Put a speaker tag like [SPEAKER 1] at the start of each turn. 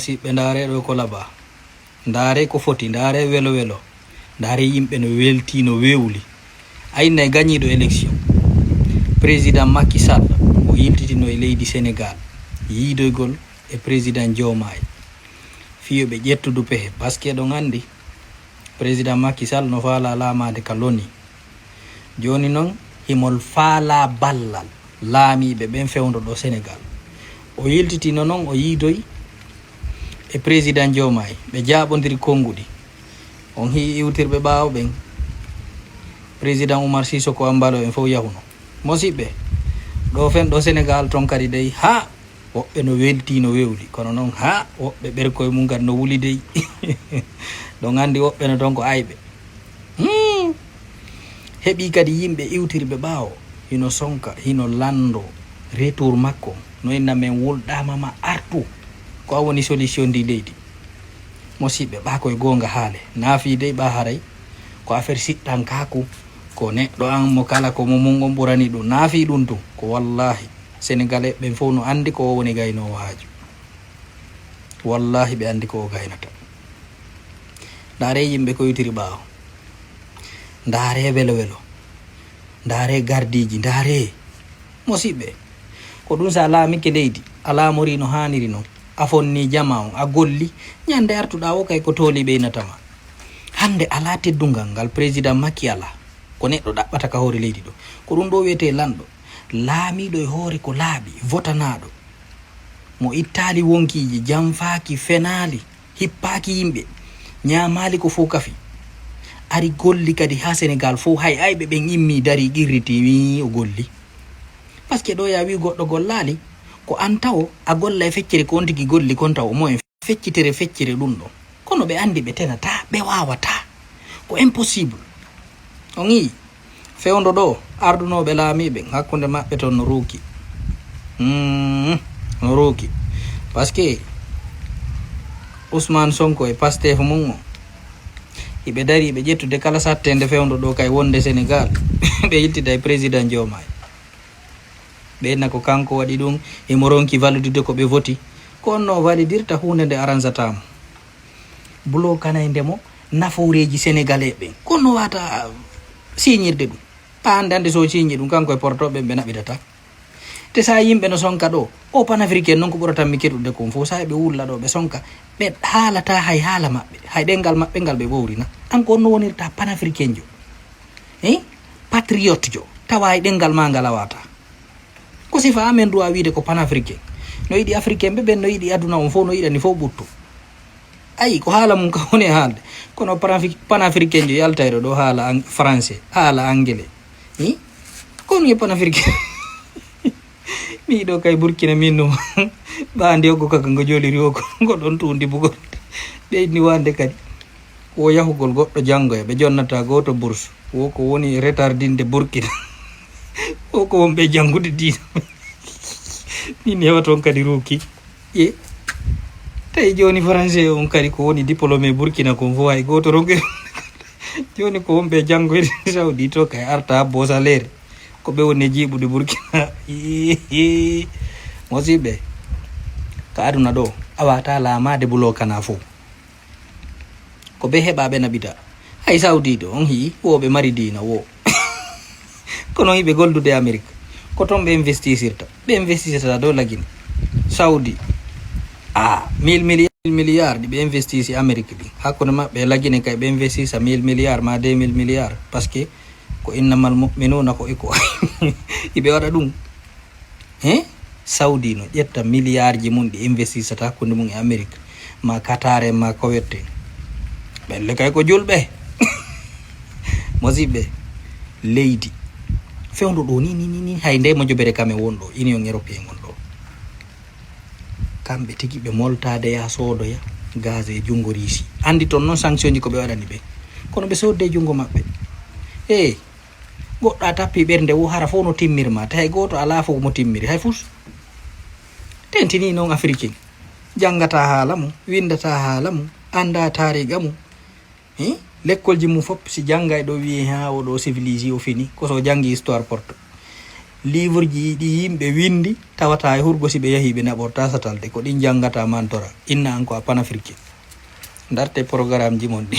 [SPEAKER 1] siɓɓe ndaare ɗo ko laba, ndaare ko foti, ndaare welo welo, ndaare yimɓe no welti no wewli. Ayne gañiɗo élection président Macky Sall o yiltitino e leydi Sénégal yiidoygol e président Diomaye fiyoɓe ƴettudu pehe par ce que ɗon andi président Macky Sall no faala laamade ka loni. Joni noon himol faala ballal laamiɓe ɓen fewndo ɗo Sénégal. O yiltitino noon o yiidoy e président Diomaye ɓe jaaɓodiri konnguɗi. On hii iwtirɓe ɓaawo ɓen président Oumar Sissoko Embalo en fof yahuno mosiɓɓe ɗo fen ɗo Sénégal ton kadi dey ha woɓɓe no welti no wewli, kono noon ha woɓɓe ɓerkoye mum kadi no wuli dey ɗon andi woɓɓe no ton ko ayɓe. Heɓi kadi yimɓe iwtirɓe ɓaawo hino sonka hino lando retour makko no inna men wulɗama ma artu ko a woni solution ndi leydi. Mosiɓɓe ɓa koye gonga haale naafi dey ɓa haray ko affaire siɗɗankaku ko neɗɗo an mo kala ko momum on ɓurani ɗum naafi ɗum tun ko wallahi sénégalais ɓen fof no andi ko o woni gaynowo haaju. Wallahi ɓe andi ko o gaynata. Ndaare yimɓe ko yitiri ɓaawo, ndaare welo welo, ndaare gardiji, ndaare mosiɓɓe ko ɗum sa laamike leydi a laamori no haniri noon a fonni jama on a golli ñande artuɗa o kay ko tooli ɓeynatama. Hande ala teddungal ngal président Macky ala ko neɗɗo ɗaɓɓata ka hoore leydi ɗo ko ɗum ɗo wiyete lanɗo laamiɗo e hoore ko laaɓi votanaɗo mo ittali wonkiji jamfaki fenali hippaki yimɓe ñamali ko fof kafi ari golli kadi ha Sénégal fof hay ayɓe ɓen immi dari qirriti wi o golli par ce que ɗo ya wi goɗɗo gollali ko an taw a golla e feccere ko on tigui golli kon taw omo en feccitere feccere ɗum ɗo kono ɓe andi ɓe tenata ɓe wawata ko impossible. On yi fewndo ɗo ardunoɓe laamiɓe hakkude maɓɓe toon no ruuki no ruuki par ce que Ousmane Sonko e Pastef mum o iɓe dari ɓe ƴettude kala sattede fewndo ɗo kay wonde Sénégal ɓe yiltida e président Diomaye ɓenna ko kanko waɗi ɗum emo ronki validude ko ɓe voti ko onno validirta hunde nde aransatamo bulo kanaydemo nafooreji sénégalais ɓen kono wata siñirde ɗum ande ande so siñi ɗum kanko e portoɓe ɓe naɓidata te sa yimɓe no sonka ɗo o panafricain noon ko ɓuratanmi keɗude kon fof sa ɓe wulla ɗo ɓe sonka ɓe haalata hay haala maɓɓe hay ɗengal maɓɓe ngal ɓe ɓowrina an ko onno wonirta panafricain jo patriote jo tawa e ɗengal ma ngal a wata ko sifa amen duwa wiide ko panafricain no yiɗi africain ɓe ɓen no yiɗi aduna on fof no yiɗani fof ɓuttu. Ayi ko haala mum ka woni haalde kono panafricain jo yaltayɗo ɗo haala français haala anglais kono e panafricain miɗo kay Burkina min no ɓandi oggo kaka ngo joliri o ko ɗon tundi bugol ɓeyni wande kadi wo yahugol goɗɗo janggoya ɓe jonnata goto bourse wo ko woni retardinde Burkina o ko wonɓe janngude diina min hewa toon kadi ruuki ye tawi joni français on kadi ko woni diplômé Burkina kon fo hay goto ronge joni ko wonɓe janggoyde Saudi to kay arta bo salaire ko ɓe woni jiiɓude Burkina mosiɓɓe ka aduna ɗo a wata laamade bulo kana fof ko ɓe heɓa ɓe naɓita hay Saudi ɗo on hii woɓe mari diina wo kono yiɓe goldude Amérique ko toon ɓe investisirta dow lagine Saudi 1000 milliards ɗi ɓe investisi Amérique ɗi hakkude maɓɓe lagine kay ɓe investisa 1000 milliards ma 2000 milliards par ce que ko innamal mu'minuna ko iko iɓe waɗa ɗum Saudi no ƴetta milliard ji mum ɗi investisata hakkude mum e Amérique ma Qatar ma Kuwait ɓelle kay ko julɓe mosiɓɓe leydi fewndo ɗo ni hay nde mo jobere kamen wonɗo union européen gon ɗo kamɓe tigi ɓe moltade ya soodoya gaz e jungo Russie andi toon noon sanction ji ko ɓe waɗani ɓe kono ɓe sodde jungo maɓɓe goɗɗo a tappi ɓernde wo hara fof no timmirma ta hay goto ala fof mo timmiri hay fus tentini noon africain janggata haala mum windata haala mum anda tariga mum l'école ji mum fof si jangga e ɗo wiye ha oɗo civilisé o fini ko so jangi histoire porte livre ji ɗi yimɓe windi tawata e hurgo si ɓe yahi ɓe naɓorta satalde ko ɗin jangata mantora inna an ko a panafricain darte programme ji mon ɗi